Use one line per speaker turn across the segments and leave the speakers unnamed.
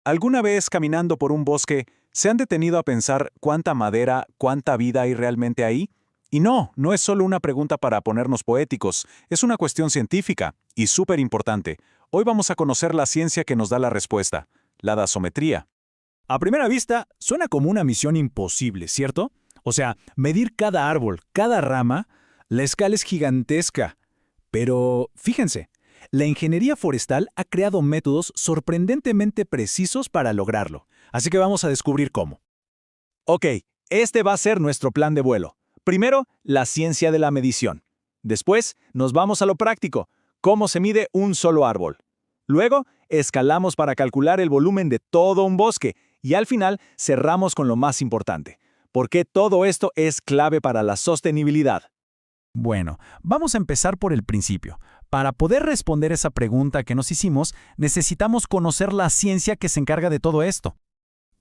¿Alguna vez caminando por un bosque se han detenido a pensar cuánta madera, cuánta vida hay realmente ahí? Y no es solo una pregunta para ponernos poéticos, es una cuestión científica y súper importante. Hoy vamos a conocer la ciencia que nos da la respuesta, la dasometría.
A primera vista, suena como una misión imposible, ¿cierto? O sea, medir cada árbol, cada rama, la escala es gigantesca. Pero fíjense, la ingeniería forestal ha creado métodos sorprendentemente precisos para lograrlo. Así que vamos a descubrir cómo. Ok, este va a ser nuestro plan de vuelo. Primero, la ciencia de la medición. Después, nos vamos a lo práctico, cómo se mide un solo árbol. Luego, escalamos para calcular el volumen de todo un bosque. Y al final, cerramos con lo más importante. ¿Por qué todo esto es clave para la sostenibilidad? Bueno, vamos a empezar por el principio. Para poder responder esa pregunta que nos hicimos, necesitamos conocer la ciencia que se encarga de todo esto.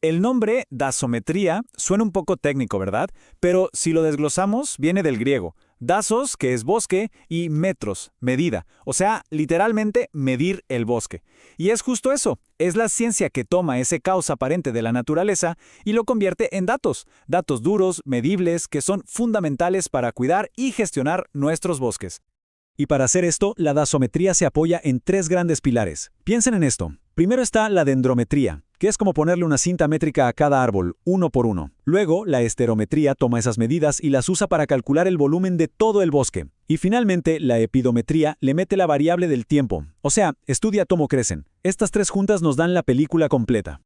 El nombre dasometría suena un poco técnico, ¿verdad? Pero si lo desglosamos, viene del griego. Dasos, que es bosque, y metros, medida. O sea, literalmente medir el bosque. Y es justo eso. Es la ciencia que toma ese caos aparente de la naturaleza y lo convierte en datos. Datos duros, medibles, que son fundamentales para cuidar y gestionar nuestros bosques. Y para hacer esto, la dasometría se apoya en tres grandes pilares. Piensen en esto. Primero está la dendrometría, que es como ponerle una cinta métrica a cada árbol, uno por uno. Luego, la esterometría toma esas medidas y las usa para calcular el volumen de todo el bosque. Y finalmente, la epidometría le mete la variable del tiempo, o sea, estudia cómo crecen. Estas tres juntas nos dan la película completa.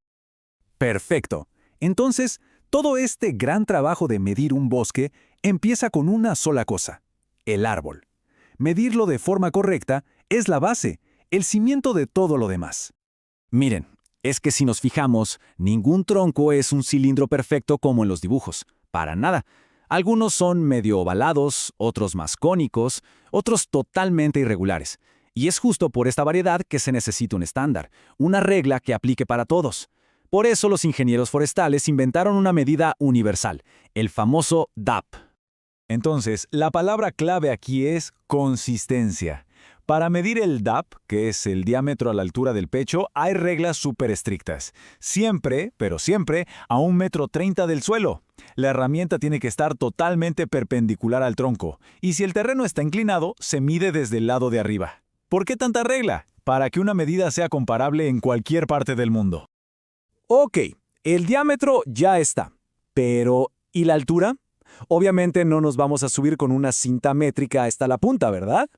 Perfecto. Entonces, todo este gran trabajo de medir un bosque empieza con una sola cosa: el árbol. Medirlo de forma correcta es la base, el cimiento de todo lo demás. Miren, es que si nos fijamos, ningún tronco es un cilindro perfecto como en los dibujos. Para nada. Algunos son medio ovalados, otros más cónicos, otros totalmente irregulares. Y es justo por esta variedad que se necesita un estándar, una regla que aplique para todos. Por eso los ingenieros forestales inventaron una medida universal, el famoso DAP. Entonces, la palabra clave aquí es consistencia. Para medir el DAP, que es el diámetro a la altura del pecho, hay reglas súper estrictas. Siempre, pero siempre, a 1,30 m del suelo. La herramienta tiene que estar totalmente perpendicular al tronco. Y si el terreno está inclinado, se mide desde el lado de arriba. ¿Por qué tanta regla? Para que una medida sea comparable en cualquier parte del mundo. Ok, el diámetro ya está. Pero, ¿y la altura? Obviamente no nos vamos a subir con una cinta métrica hasta la punta, ¿verdad?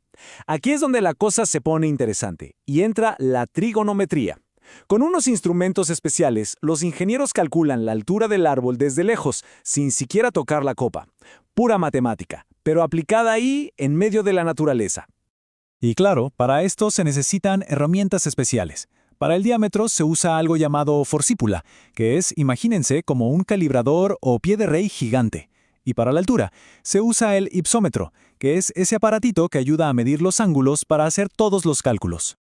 Aquí es donde la cosa se pone interesante y entra la trigonometría. Con unos instrumentos especiales, los ingenieros calculan la altura del árbol desde lejos, sin siquiera tocar la copa. Pura matemática, pero aplicada ahí en medio de la naturaleza. Y claro, para esto se necesitan herramientas especiales. Para el diámetro se usa algo llamado forcípula, que es, imagínense, como un calibrador o pie de rey gigante. Y para la altura, se usa el ipsómetro, que es ese aparatito que ayuda a medir los ángulos para hacer todos los cálculos.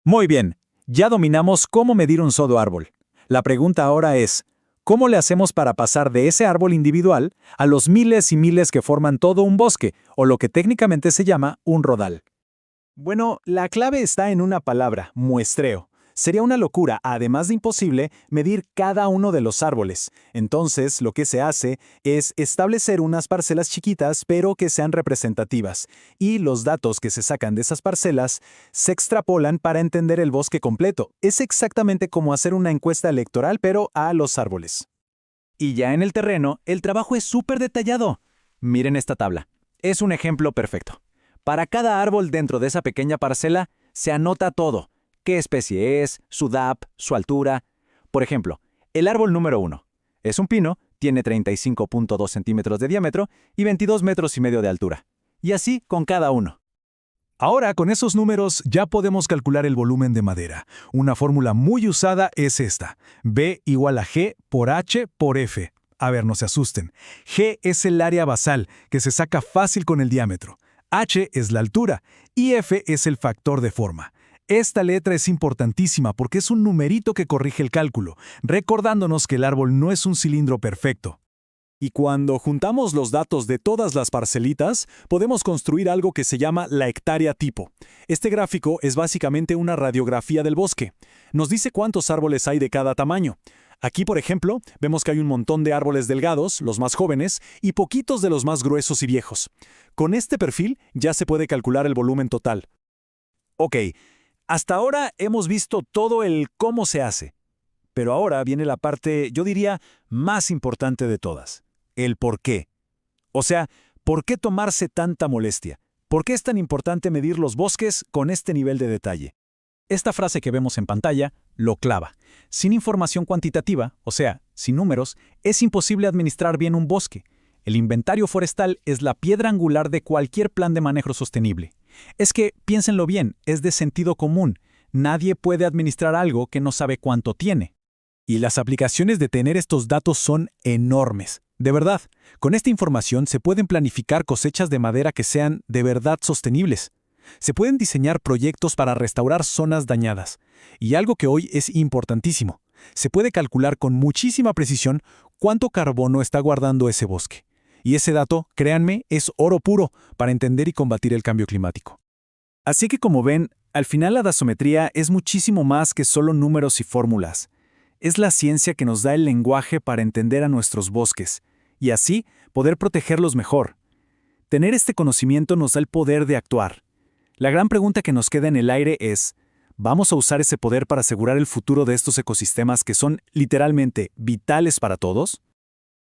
Muy bien, ya dominamos cómo medir un solo árbol. La pregunta ahora es, ¿cómo le hacemos para pasar de ese árbol individual a los miles y miles que forman todo un bosque, o lo que técnicamente se llama un rodal? Bueno, la clave está en una palabra: muestreo. Sería una locura, además de imposible, medir cada uno de los árboles. Entonces, lo que se hace es establecer unas parcelas chiquitas, pero que sean representativas. Y los datos que se sacan de esas parcelas se extrapolan para entender el bosque completo. Es exactamente como hacer una encuesta electoral, pero a los árboles. Y ya en el terreno, el trabajo es súper detallado. Miren esta tabla. Es un ejemplo perfecto. Para cada árbol dentro de esa pequeña parcela, se anota todo. ¿Qué especie es? Su DAP, su altura. Por ejemplo, el árbol número 1. Es un pino, tiene 35.2 centímetros de diámetro y 22,5 metros de altura. Y así con cada uno. Ahora, con esos números, ya podemos calcular el volumen de madera. Una fórmula muy usada es esta: B igual a G por H por F. A ver, no se asusten. G es el área basal, que se saca fácil con el diámetro. H es la altura y F es el factor de forma. Esta letra es importantísima porque es un numerito que corrige el cálculo, recordándonos que el árbol no es un cilindro perfecto. Y cuando juntamos los datos de todas las parcelitas, podemos construir algo que se llama la hectárea tipo. Este gráfico es básicamente una radiografía del bosque. Nos dice cuántos árboles hay de cada tamaño. Aquí, por ejemplo, vemos que hay un montón de árboles delgados, los más jóvenes, y poquitos de los más gruesos y viejos. Con este perfil ya se puede calcular el volumen total. Ok, hasta ahora hemos visto todo el cómo se hace. Pero ahora viene la parte, yo diría, más importante de todas. El por qué. O sea, ¿por qué tomarse tanta molestia? ¿Por qué es tan importante medir los bosques con este nivel de detalle?
Esta frase que vemos en pantalla lo clava. Sin información cuantitativa, o sea, sin números, es imposible administrar bien un bosque. El inventario forestal es la piedra angular de cualquier plan de manejo sostenible. Es que, piénsenlo bien, es de sentido común. Nadie puede administrar algo que no sabe cuánto tiene. Y las aplicaciones de tener estos datos son enormes. De verdad, con esta información se pueden planificar cosechas de madera que sean de verdad sostenibles. Se pueden diseñar proyectos para restaurar zonas dañadas. Y algo que hoy es importantísimo, se puede calcular con muchísima precisión cuánto carbono está guardando ese bosque. Y ese dato, créanme, es oro puro para entender y combatir el cambio climático. Así que como ven, al final la dasometría es muchísimo más que solo números y fórmulas. Es la ciencia que nos da el lenguaje para entender a nuestros bosques, y así poder protegerlos mejor. Tener este conocimiento nos da el poder de actuar. La gran pregunta que nos queda en el aire es, ¿vamos a usar ese poder para asegurar el futuro de estos ecosistemas que son literalmente vitales para todos?